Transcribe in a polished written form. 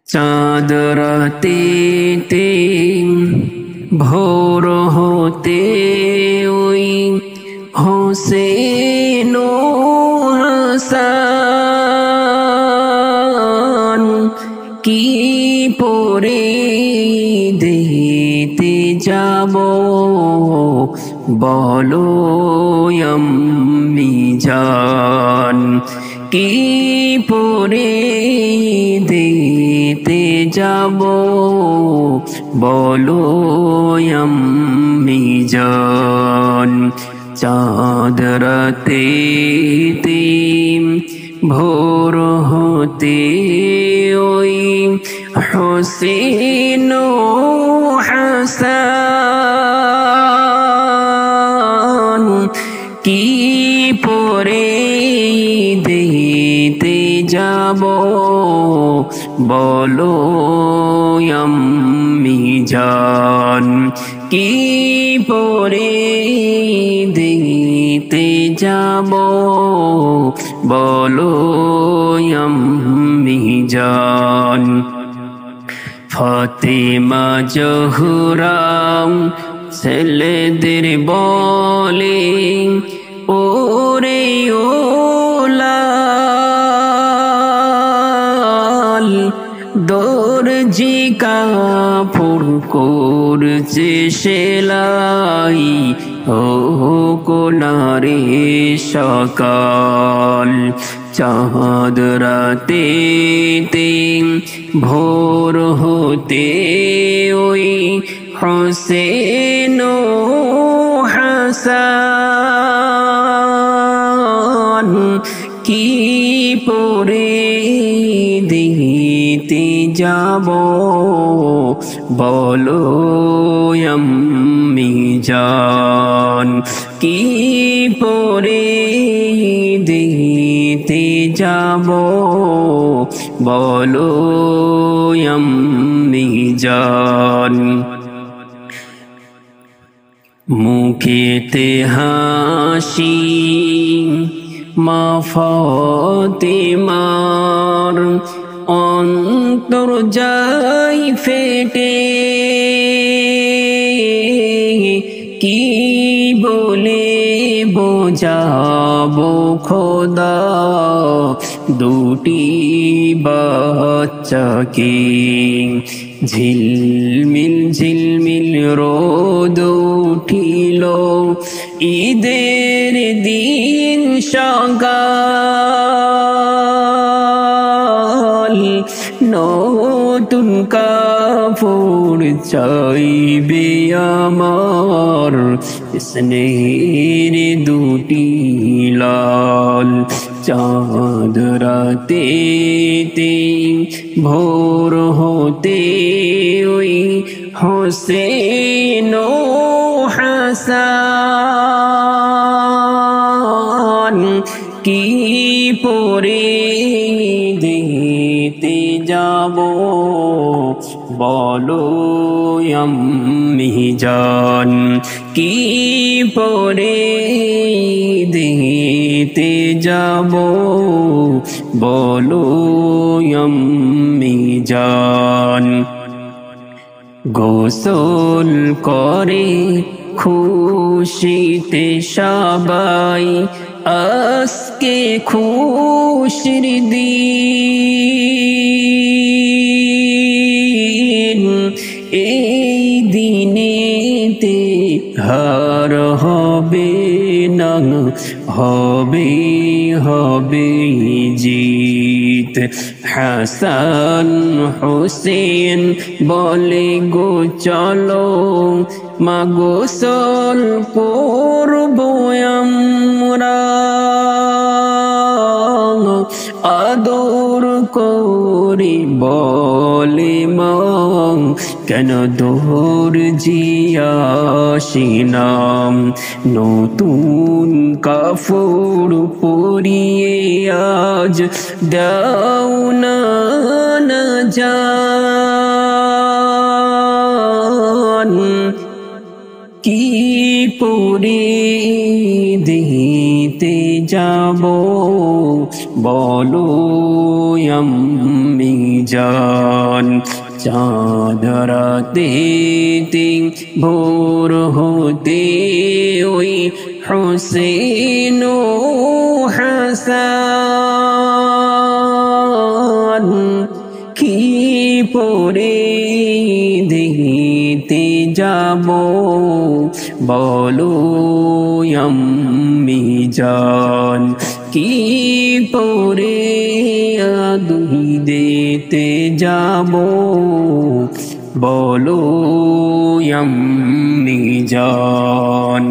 চাঁদ রাতেতে ভোর হতে ওই হোসেন ও হাসান কি পরে দিতে যাব বলো আম্মি জান কি পরে দিতে যাব বলো আম্মি জান চাঁদ রাতেতে ভোর হতে ওই হোসেন ও হাসান কি পরে দিতে যাব বলো আম্মি জান কি পরে দিতে যাব বলো আম্মি জান ফাতেমা জোহরাম ছেলেদের বলে ওরে ও লাল দর্জি কাপড় করছে সেলাই ও কোনারে সকাল চাঁদ রাতেতে ভোর হতে ওই হোসেন ও হাসান কি পরে দিতে যাব বলো আম্মি জান কি পরে দিতে যাব বলো আম্মি জান মুখেতে হাসি মা ফাতেমার অন্তর যাই ফেটে কি বলে বোঝাবো খোদা দুটি বাচ্চাকে ঝিলমিল ঝিলমিল রোদ উঠিল ঈদের দিন সকাল নতুন কাপড় চাইবে আমার স্নেহের দুটি লাল চাঁদ রাতেতে ভোর হতে ওই হোসেন ও হাসান কি পরে দিতে যাব বলো আম্মি জান কি পরে দিতে যাব বলো আম্মি জান গোসল করে খুশিতে সবাই আজকে খুশির দিন এই দিনেতে হার হবে না হবে হবে জিত হাসান হোসেন বলে গো চলো মা গোসল করবো আমরা আদর করে বলে মা কেন দোর জিয়াসিনাম নতুন কাপড় পরিয়ে আজ দাও না জান কি পরে দিতে যাব বলো আম্মি জান। জান চাঁদ রাতে ভোর হতে ওই হোসেন ও হাসান কি পরে দেখতে যাব বলো আম্মি জান কি পরে আদুই দিতে যাব বলো আম্মি জান।